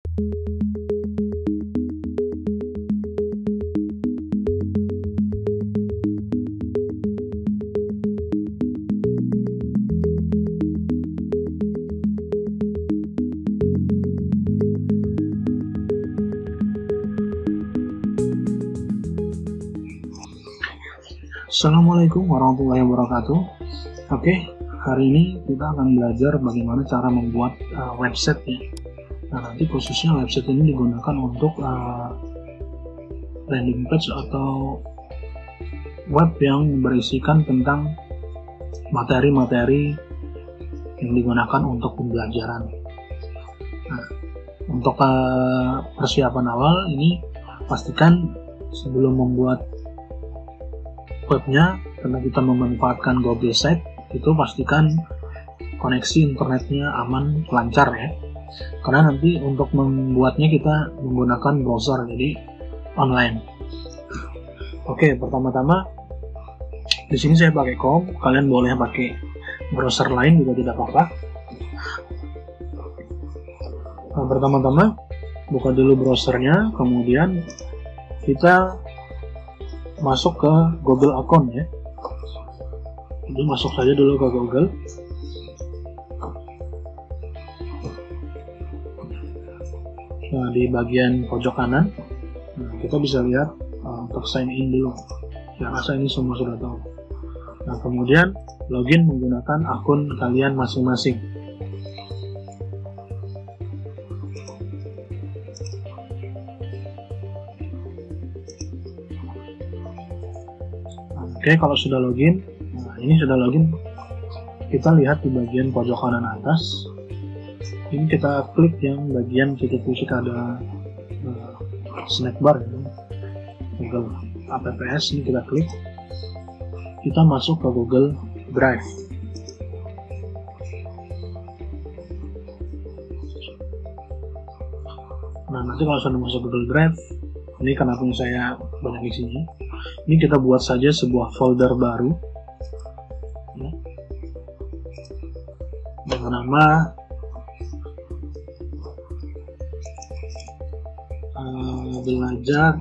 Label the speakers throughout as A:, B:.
A: Assalamualaikum warahmatullahi wabarakatuh. Oke, hari ini kita akan belajar bagaimana cara membuat website ya. Nah, nanti khususnya website ini digunakan untuk landing page atau web yang berisikan tentang materi-materi yang digunakan untuk pembelajaran. Nah, untuk persiapan awal ini pastikan sebelum membuat webnya, karena kita memanfaatkan Google Site, itu pastikan koneksi internetnya aman, lancar ya. Karena nanti untuk membuatnya kita menggunakan browser, jadi online. Oke, pertama-tama di sini saya pakai Chrome, kalian boleh pakai browser lain juga tidak apa-apa. Nah, pertama-tama buka dulu browsernya, kemudian kita masuk ke Google account ya. Jadi masuk saja dulu ke Google. Nah, di bagian pojok kanan, kita bisa lihat untuk sign in dulu. Ya, rasa ini semua sudah tahu. Nah, kemudian login menggunakan akun kalian masing-masing. Oke, kalau sudah login, nah ini sudah login, kita lihat di bagian pojok kanan atas, ini kita klik yang bagian titik ada snack bar ya, Google Apps, ini kita klik, kita masuk ke Google Drive. Nah, nanti kalau sudah masuk Google Drive, ini karena punya saya banyak isinya, ini kita buat saja sebuah folder baru ya, dengan nama belajar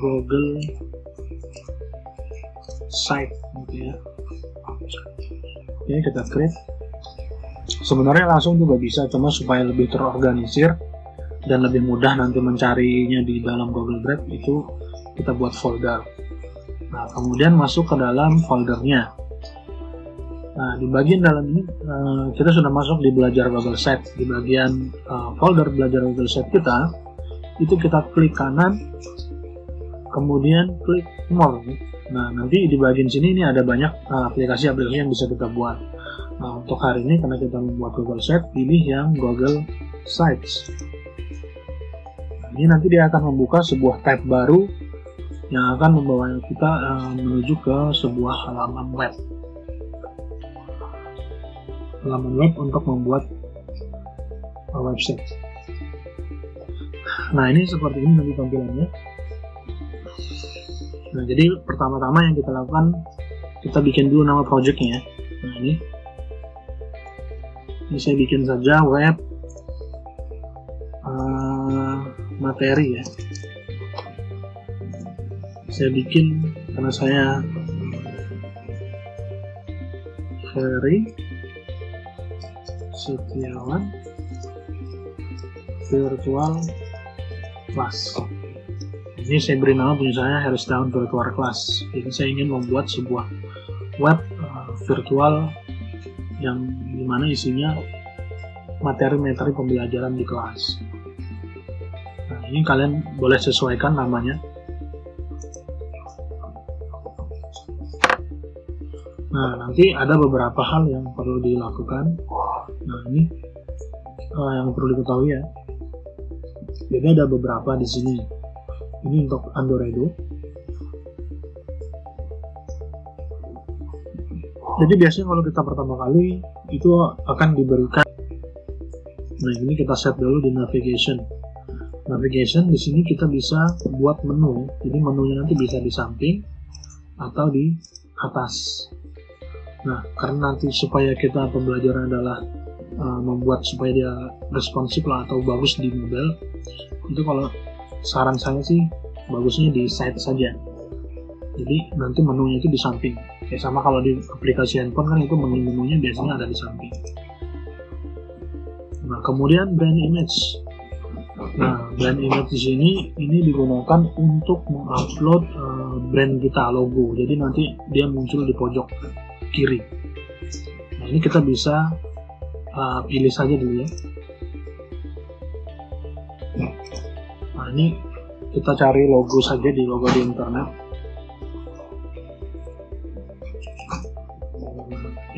A: Google Site gitu ya. Ini kita create. Sebenarnya langsung juga bisa, cuma supaya lebih terorganisir dan lebih mudah nanti mencarinya di dalam Google Drive, itu kita buat folder. Nah, kemudian masuk ke dalam foldernya. Nah, di bagian dalam ini kita sudah masuk di belajar Google Site. Di bagian folder belajar Google Site kita, itu kita klik kanan, kemudian klik more. Nah, nanti di bagian sini ini ada banyak aplikasi-aplikasi yang bisa kita buat. Nah, untuk hari ini karena kita membuat Google Site, pilih yang Google Sites. Ini nanti dia akan membuka sebuah tab baru yang akan membawa kita menuju ke sebuah halaman web. Halaman web untuk membuat website. Nah, ini seperti ini nanti tampilannya. Nah, jadi pertama-tama yang kita lakukan, kita bikin dulu nama projectnya. Nah, ini saya bikin saja web materi ya. Saya bikin karena saya Ferry Setiawan virtual class. Ini saya beri nama punya saya Harry Setiawan virtual class. Jadi saya ingin membuat sebuah web virtual yang dimana isinya materi-materi pembelajaran di kelas. Nah, ini kalian boleh sesuaikan namanya. Nah, nanti ada beberapa hal yang perlu dilakukan. Nah, ini yang perlu diketahui ya. Jadi ada beberapa di sini. Ini untuk Android. Jadi biasanya kalau kita pertama kali itu akan diberikan. Nah, ini kita set dulu di navigation. Navigation di sini kita bisa buat menu. Jadi menunya nanti bisa di samping atau di atas. Nah, karena nanti supaya kita pembelajaran adalah membuat supaya dia responsif lah atau bagus di mobile, itu kalau saran saya sih bagusnya di side saja. Jadi nanti menunya itu di samping. Kayak sama kalau di aplikasi handphone kan itu menu-menunya biasanya ada di samping. Nah, kemudian brand image. Nah, brand image di sini ini digunakan untuk mengupload brand kita, logo. Jadi nanti dia muncul di pojok kiri. Nah, ini kita bisa pilih saja dulu ya. Nah, ini kita cari logo saja di logo di internet.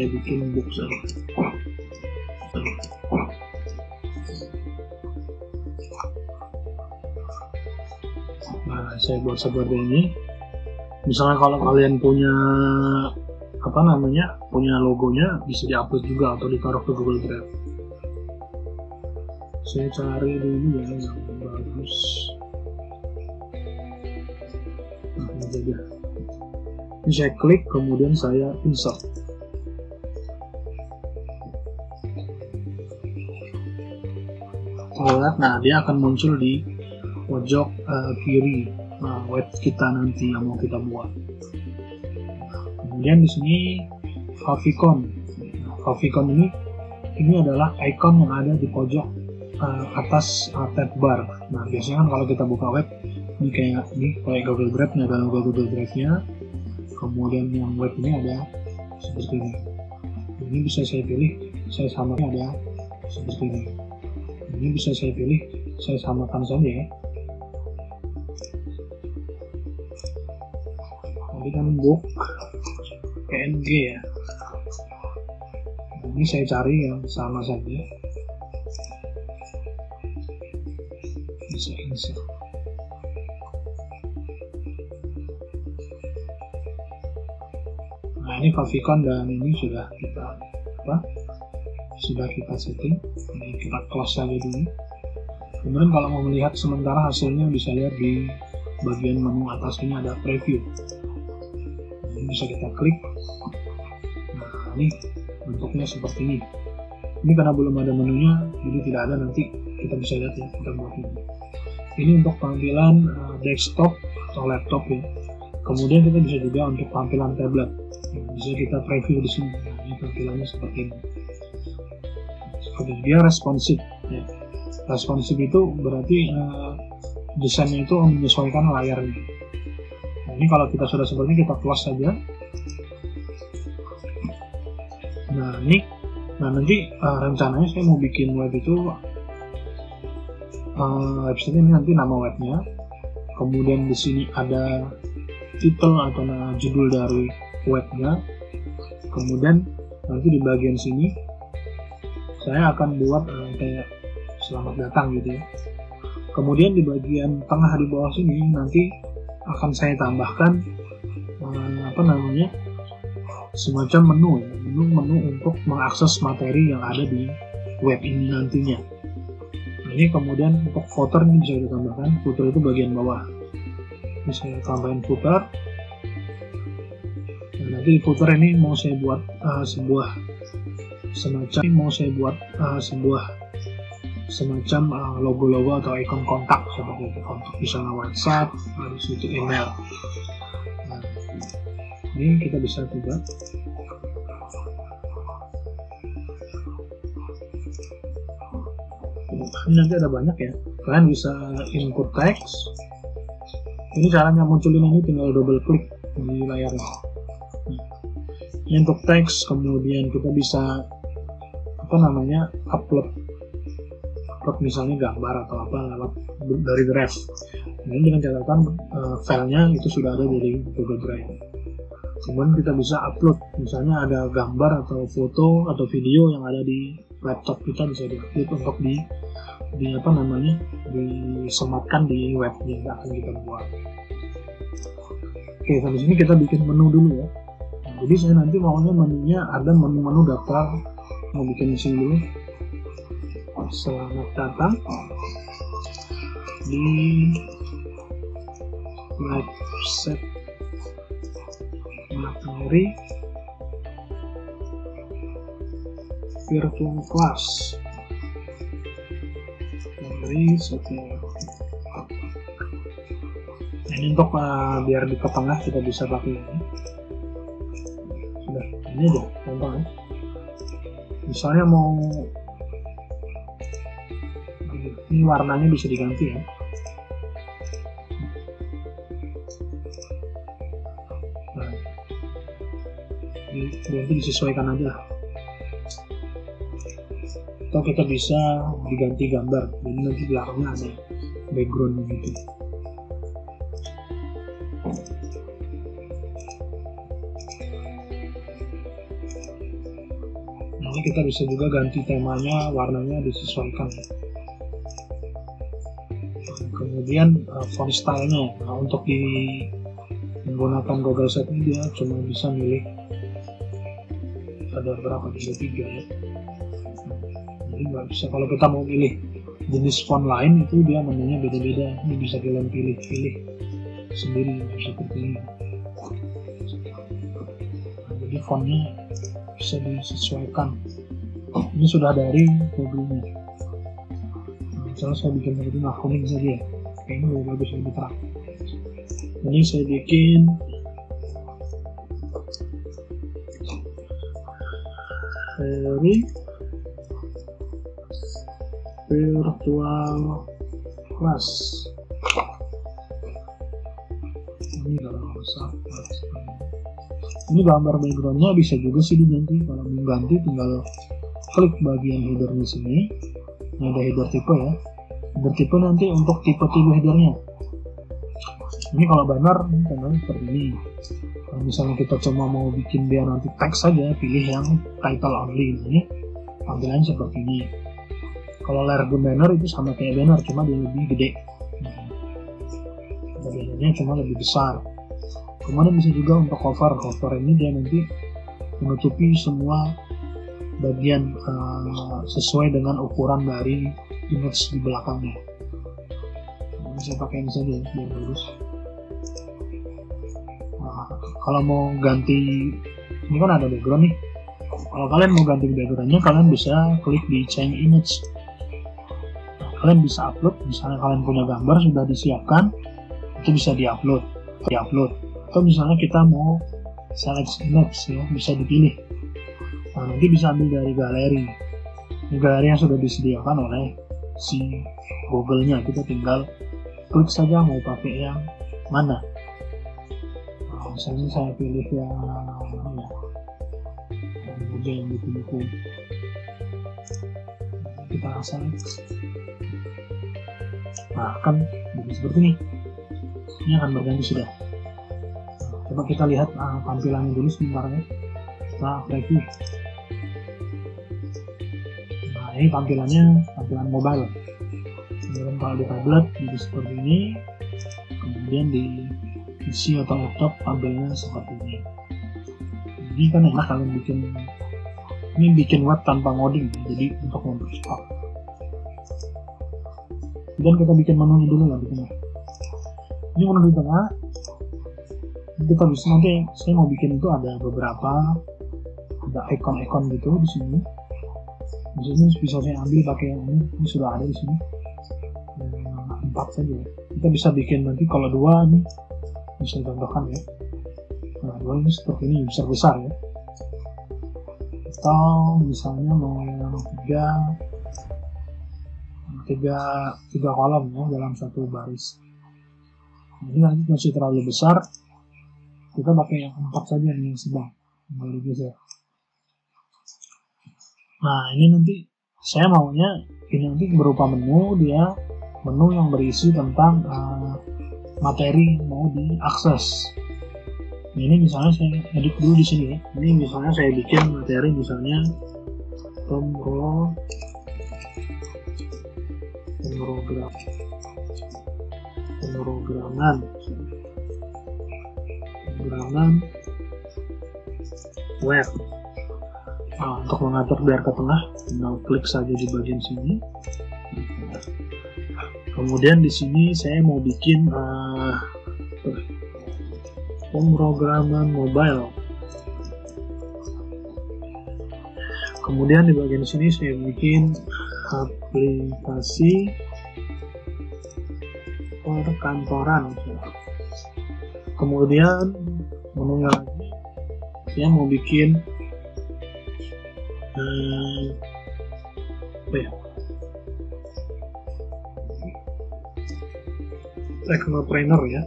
A: Saya bikin book saja. Nah, saya buat seperti ini. Misalnya kalau kalian punya punya logonya, bisa diupload juga atau ditaruh ke Google Drive. Saya cari dulu ya yang bagus. Nah, ini saja. Ini saya klik, kemudian saya insert. Nah, dia akan muncul di pojok kiri web kita nanti yang mau kita buat. Kemudian di sini favicon. Favicon ini adalah icon yang ada di pojok atas tab bar. Nah, biasanya kan kalau kita buka web ini kayak Google Drive, ini ada logo Google Drive-nya. Kemudian yang web ini ada seperti ini. Ini bisa saya pilih, saya samakan ada seperti ini. Ini bisa saya pilih, saya samakan saja ya. Tadi kan book PNG ya. Ini saya cari yang sama saja. Bisa insert. Nah, ini favicon dan ini sudah kita setting. Ini kita close saja dulu. Kemudian kalau mau melihat sementara hasilnya, bisa lihat di bagian menu atas ini ada preview. Ini bisa kita klik. Nah, ini bentuknya seperti ini. Ini karena belum ada menunya, jadi tidak ada, nanti kita bisa lihat ya kita buat ini. Ini untuk tampilan desktop atau laptop ya. Kemudian kita bisa juga untuk tampilan tablet. Bisa kita preview di sini. Nah, ini tampilannya seperti ini. Seperti dia responsif. Ya. Responsif itu berarti desainnya itu menyesuaikan layarnya. Nah, ini kalau kita sudah seperti ini, kita close saja. Nah, nanti rencananya saya mau bikin web itu website ini nanti nama webnya. Kemudian di sini ada title atau judul dari webnya. Kemudian nanti di bagian sini saya akan buat kayak selamat datang gitu ya. Kemudian di bagian tengah di bawah sini nanti akan saya tambahkan semacam menu ya, menu untuk mengakses materi yang ada di web ini nantinya. Nah, ini kemudian untuk footer ini bisa ditambahkan. Footer itu bagian bawah. Ini saya tambahin footer. Nah, nanti di footer ini mau saya buat semacam logo-logo atau ikon kontak seperti itu, kontak misalnya WhatsApp, habis itu email. Nah, ini kita bisa coba. Ini nanti ada banyak ya. Kalian bisa input teks. Ini caranya munculin ini tinggal double klik di layarnya. Ini untuk teks, kemudian kita bisa upload misalnya gambar atau apa lewat dari Drive. Nah, ini dengan catatan filenya itu sudah ada dari Google Drive. Kemudian kita bisa upload, misalnya ada gambar atau foto atau video yang ada di laptop kita, bisa diupload untuk disematkan di web yang akan kita buat. Oke, sampai sini kita bikin menu dulu ya. Nah, jadi saya nanti maunya menunya ada menu-menu daftar. Mau bikin di sini dulu. Selamat datang di website materi virtual class dari setting. Ini untuk biar di tengah kita bisa pakai ini. Sudah, ini aja contoh ya. Misalnya mau ini warnanya bisa diganti ya. Nah, nanti disesuaikan aja. Atau kita bisa diganti gambar, jadi nanti belakangnya ada background gitu. Nanti kita bisa juga ganti temanya, warnanya disesuaikan. Kemudian font stylenya, nah, untuk menggunakan Google Set ini dia cuma bisa milih ada berapa, 3 ya. Jadi nggak bisa, kalau kita mau pilih jenis font lain itu dia menunya beda-beda, ini bisa kalian pilih sendiri seperti ini. Nah, jadi fontnya bisa disesuaikan. Ini sudah dari Google-nya. Misalnya saya bikin seperti kuning saja, kayaknya lebih bagus, lebih terang. Ini saya bikin dari virtual class. Ini kalau besar. Ini gambar backgroundnya bisa juga sih diganti. Kalau mau ganti tinggal klik bagian headernya sini. Ini ada header tipe ya. Header tipe nanti untuk tipe-tipe headernya. Ini kalau banner ini seperti ini. Kalau misalnya kita cuma mau bikin biar nanti teks saja, pilih yang title only. Ini tampilannya seperti ini. Kalau layer banner itu sama kayak banner, cuma dia lebih gede. Bannernya cuma lebih besar. Kemudian bisa juga untuk cover ini dia nanti menutupi semua bagian sesuai dengan ukuran dari image di belakangnya. Nah, bisa pakai ini saja biar bagus. Nah, kalau mau ganti, ini kan ada background nih. Kalau kalian mau ganti backgroundnya, kalian bisa klik di change image. Nah, kalian bisa upload, misalnya kalian punya gambar sudah disiapkan, itu bisa diupload. Atau misalnya kita mau select image ya, bisa dipilih. Nah, nanti bisa ambil dari galeri. Ini galeri yang sudah disediakan oleh si Google-nya. Kita tinggal klik saja mau pakai yang mana. Nah, misalnya saya pilih yang mana ya, yang buku-buku. Kita select. Nah, kan jadi seperti ini. Ini akan berganti sudah. Coba kita lihat tampilannya dulu sebentar ya. Kita preview. Nah, ini tampilan mobile. Kemudian kalau di tablet jadi seperti ini. Kemudian di PC atau laptop tampilnya seperti ini. Jadi kan enak kalian bikin web tanpa ngoding. Jadi untuk mempercepat. Dan kita bikin menunya dulu lah di tengah. Ini menu di tengah. Kita bisa nanti saya mau bikin itu ada beberapa ikon-ikon gitu di sini. Di sini bisa saya ambil pakai yang ini sudah ada di sini. 4 saja. Kita bisa bikin nanti kalau 2 nih bisa contohkan ya. Nah, 2 ini seperti ini besar-besar ya. Atau misalnya mau yang 3 kolom ya dalam satu baris. Ini nanti masih terlalu besar. Kita pakai yang 4 saja nih, yang sedang. Nah, ini nanti saya maunya ini nanti berupa menu, dia menu yang berisi tentang materi mau diakses. Ini misalnya saya edit dulu di sini. Ini misalnya saya bikin materi misalnya pemrograman web. Nah, untuk mengatur biar ke tengah, tinggal klik saja di bagian sini. Kemudian di sini saya mau bikin pemrograman mobile. kemudian di bagian sini saya bikin aplikasi perkantoran. Kemudian menunya lagi saya mau bikin Technopreneur ya.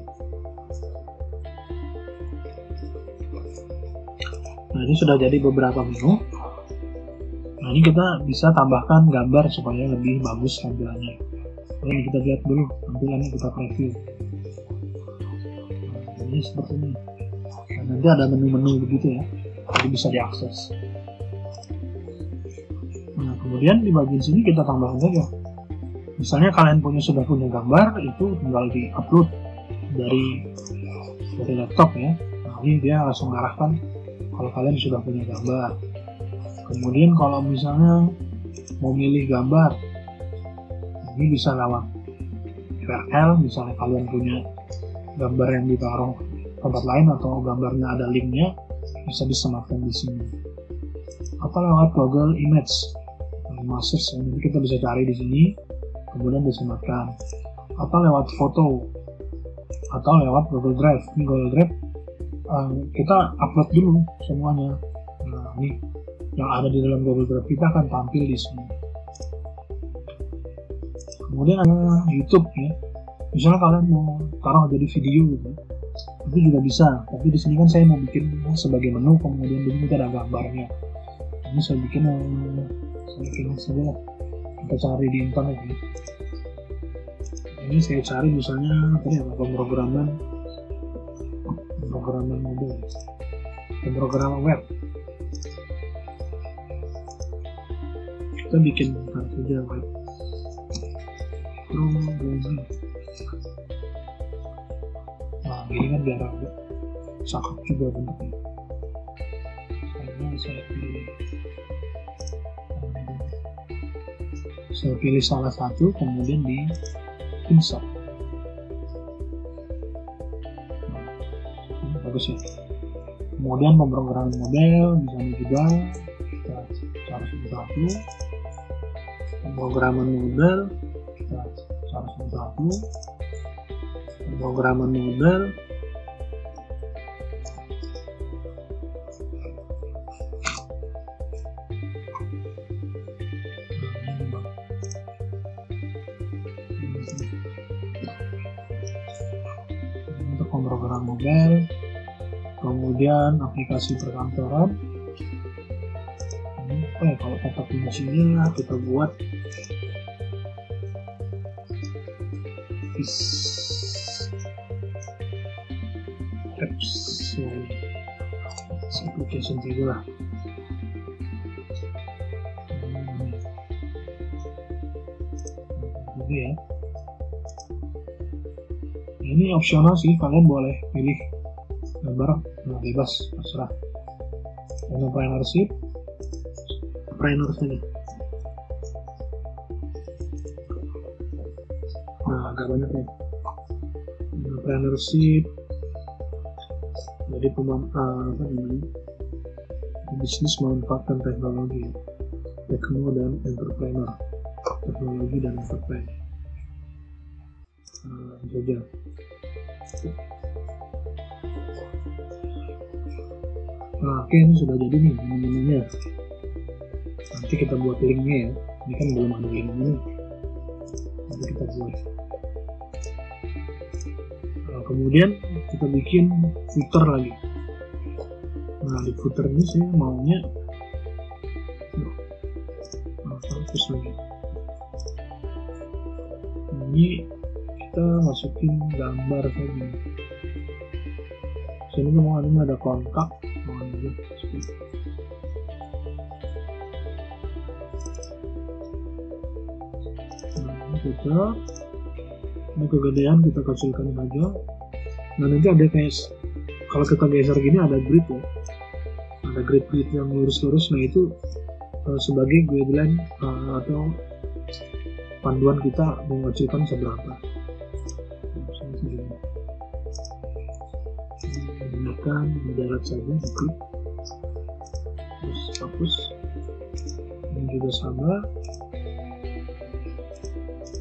A: Nah, ini sudah jadi beberapa menu. Nah, ini kita bisa tambahkan gambar supaya lebih bagus tampilannya. Ini kita lihat dulu tampilannya, kita preview. Nah, ini seperti ini. Nah, nanti ada menu-menu begitu ya, jadi bisa diakses. Nah, kemudian di bagian sini kita tambahkan saja. Misalnya kalian sudah punya gambar, itu tinggal di-upload dari laptop ya. Nah, ini dia langsung arahkan kalau kalian sudah punya gambar. Kemudian kalau misalnya mau milih gambar, ini bisa lewat URL. Misalnya kalian punya gambar yang ditaruh tempat lain atau gambarnya ada linknya, bisa disematkan di sini. Atau lewat Google Image Masters, nanti kita bisa cari di sini, kemudian disematkan. Atau lewat foto, atau lewat Google Drive. Ini Google Drive kita upload dulu semuanya. Nah, ini yang ada di dalam Google Drive kita akan tampil di sini. Kemudian ada YouTube ya. Misalnya kalian mau taruh jadi video gitu, itu juga bisa. Tapi di sini kan saya mau bikin sebagai menu, kemudian di sini ada gambarnya. Ini saya bikin saja lah. Kita cari di internet ya. Ini saya cari misalnya tadi apa, pemrograman mobile, pemrograman web. Kita bikin saja web programming. Nah, ini kan biar agak cakep juga bentuknya. Saya pilih salah satu, kemudian di insert. Nah, bagus ya. Kemudian pemrograman model misalnya juga kita cara satu. Pemrograman model kita cara satu. Pemrograman model untuk pemrograman model. Kemudian aplikasi perkantoran. Ini kalau kata kuncinya kita buat apps application juga lah. Ini ya. Ini opsional sih, kalian boleh pilih gambar bebas, terserah. Entrepreneurship saja. Nah, agak banyak ya. Entrepreneurship, jadi bisnis memanfaatkan teknologi, tekno dan entrepreneur, teknologi dan entrepreneur saja. Nah, oke, ini sudah jadi nih menunya. Nanti kita buat linknya ya. Ini kan belum ada linknya nih. Nanti kita buat. Nah, kemudian kita bikin footer lagi. Nah, di footer ini saya maunya hapus lagi. Ini kita masukin gambar tadi. Sini mau ada kontak. Ini kegedean kita kecilkan saja. Nah, nanti ada kayak kalau kita geser gini ada grid ya, ada grid yang lurus-lurus. Nah, itu sebagai guideline atau panduan kita mengecilkan seberapa. Gunakan mendarat saja, diklik terus hapus. juga sama.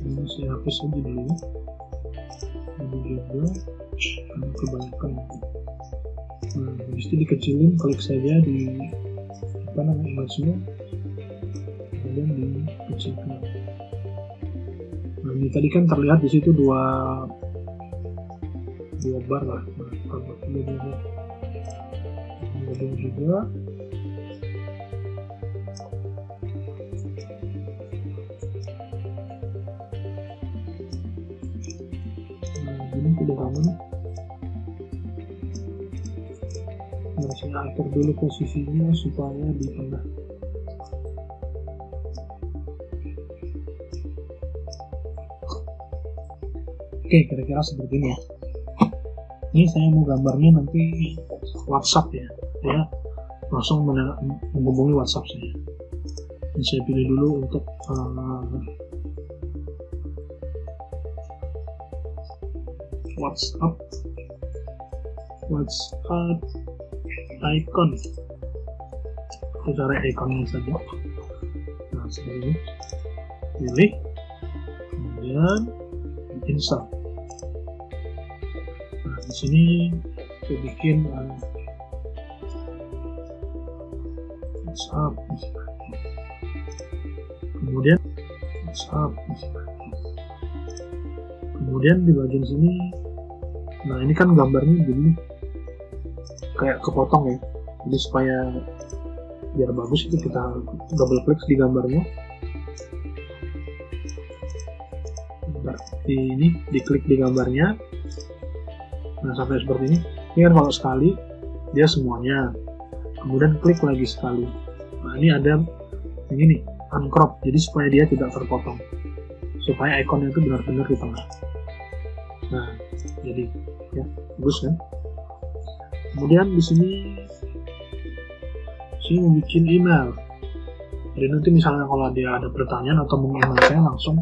A: Ini saya hapus aja dulu ya. Ini juga karena kebanyakan. Nah, habis itu dikecilin, klik saja di image-nya, kemudian dikecilkan. Nah, ini tadi kan terlihat di situ dua bar lah. Nah, kemudian juga ini sudah sama nih. Nah, saya atur dulu posisinya supaya di tengah. Oke, kira-kira seperti ini ya. Ini saya mau gambarnya nanti WhatsApp ya, langsung menghubungi WhatsApp saya. Ini saya pilih dulu untuk WhatsApp icon. Kita cari ikonnya saja. Nah, seperti ini. Pilih, kemudian insert. Nah, di sini saya bikin WhatsApp. Kemudian WhatsApp. Kemudian di bagian sini, nah ini kan gambarnya begini, kayak kepotong ya. Jadi supaya biar bagus itu kita double klik di gambarnya. Ini diklik di gambarnya. Nah, sampai seperti ini. Ini kan kalau sekali dia semuanya. Kemudian klik lagi sekali. Nah, ini ada ini nih, uncrop. Jadi supaya dia tidak terpotong. Supaya ikonnya itu benar-benar di tengah. Nah, jadi ya, bagus kan? Kemudian di sini saya mau bikin email. Jadi nanti misalnya kalau dia ada pertanyaan atau mau email saya, langsung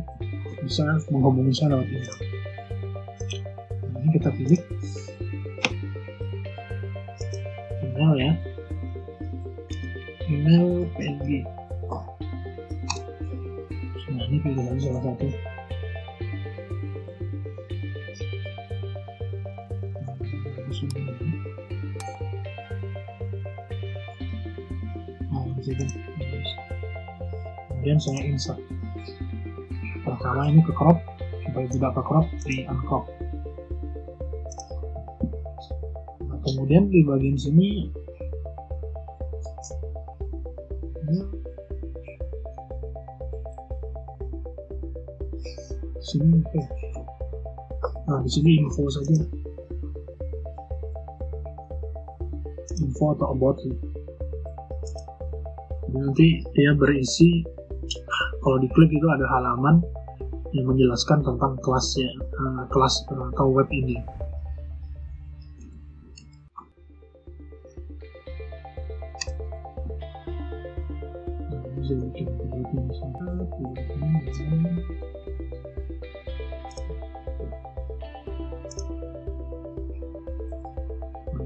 A: bisa menghubungi saya lewat email. Nah, ini kita pilih email ya, email PNG. Nah, ini pilih lagi salah satu. Kemudian saya insert. Pertama ini ke crop, supaya tidak ke crop di uncrop. Nah, kemudian di bagian sini nah di sini info saja, info atau about. Nanti dia berisi, kalau diklik itu ada halaman yang menjelaskan tentang kelasnya, kelas atau web ini. Bisa bikin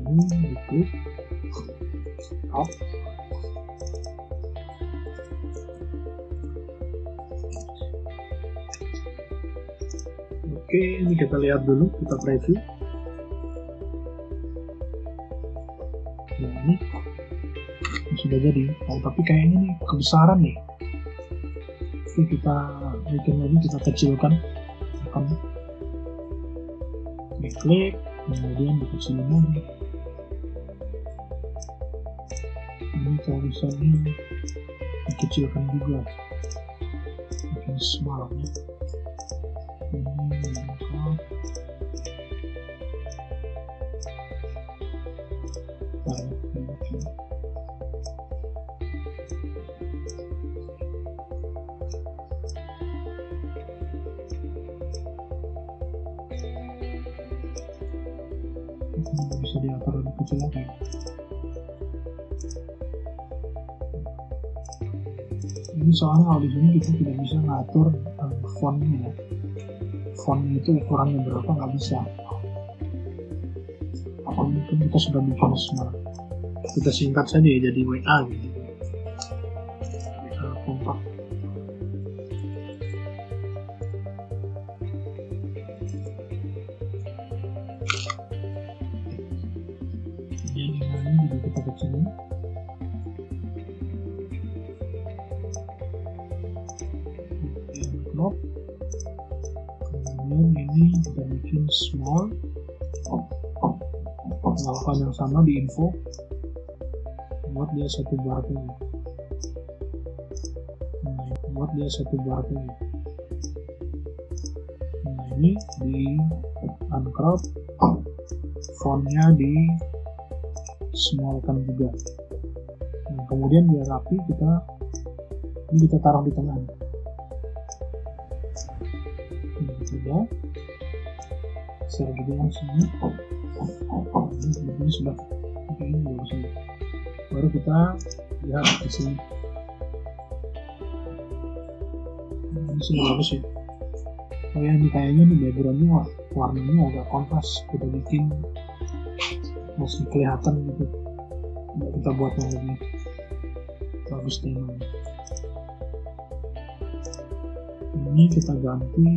A: ini diklik up. Oke, ini kita lihat dulu, kita preview. Nah, ini sudah jadi. Oh, tapi kayaknya nih kebesaran nih. Oke, kita bikin lagi, kita kecilkan. Diklik, kemudian dikecilin lagi. Ini kalau misalnya dikecilkan juga, bikin small ya. Bisa diatur lebih kecil lagi. Ini soalnya kalau di sini kita tidak bisa ngatur fontnya ya. Font itu ukurannya berapa nggak bisa. Kalau itu kita sudah bikin semua, kita singkat saja ya, jadi WA gitu. WA kompak. ke sini. Crop. Kemudian ini kita bikin small. Lakukan yang sama di info. Buat dia satu bar ini. Buat dia satu bar ini. Nah, ini di uncrop, fontnya di smallkan juga. Nah, kemudian biar rapi ini kita taruh di tengah. Sudah share juga langsung. Ini sudah ini bagus. Baru kita lihat di sini. Ini sudah bagus ya. Oh ya, ini kayaknya nih backgroundnya warnanya agak kontras. Kita bikin masih kelihatan gitu. Kita buat yang lebih bagus temanya. Ini kita ganti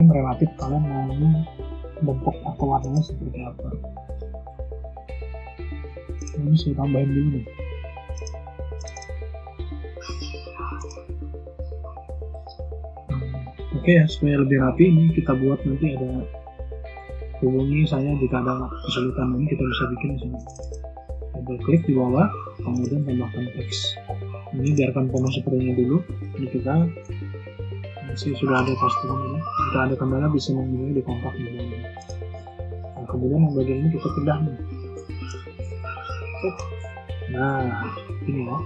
A: ini relatif kalian maunya bentuk atau warnanya seperti apa. Ini saya tambahin dulu nih. Oke ya, supaya lebih rapi ini kita buat nanti ada hubungi saya jika ada kesulitan. Ini kita bisa bikin di sini. Double klik di bawah, kemudian tambahkan teks. Ini biarkan penuh sepertinya dulu. Ini kita masih sudah ada postingan ini. Jika ada kendala bisa menghubungi di kontak di bawah. Nah, kemudian yang bagian ini kita pindah nih. Nah, ini ya.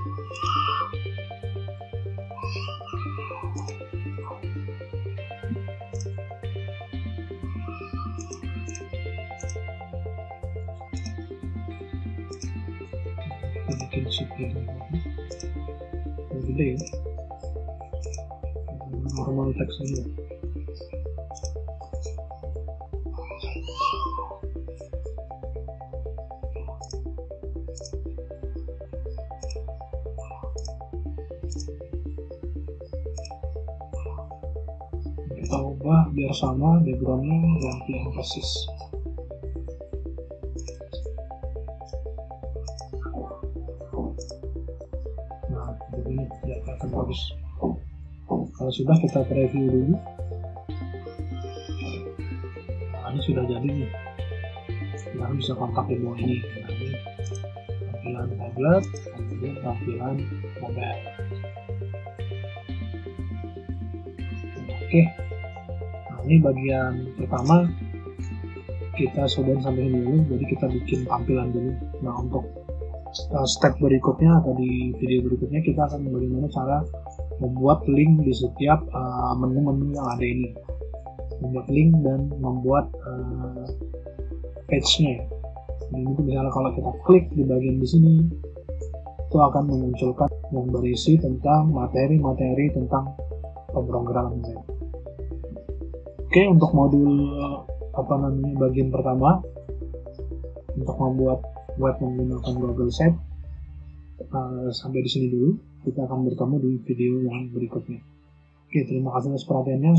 A: Kita bikin sipil gede ya. Normal teks aja. Kita ubah biar sama, backgroundnya ganti emphasis. Nah, begini ya akan bagus. Kalau sudah, kita preview dulu. Nah, ini sudah jadi nih. Kita bisa kontak di bawah ini. Nah, ini tampilan tablet, kemudian tampilan mobile. Oke. Nah, ini bagian pertama kita cobain sampai ini dulu. Jadi kita bikin tampilan dulu. Nah, untuk step berikutnya atau di video berikutnya kita akan bagaimana cara membuat link di setiap menu-menu yang ada ini, membuat link dan membuat page-nya. Jadi misalnya kalau kita klik di bagian di sini, itu akan memunculkan yang berisi tentang materi-materi tentang pemrograman web. Oke, untuk modul bagian pertama untuk membuat web menggunakan Google Sheet sampai di sini dulu. Kita akan bertemu di video yang berikutnya. Oke, terima kasih atas perhatiannya.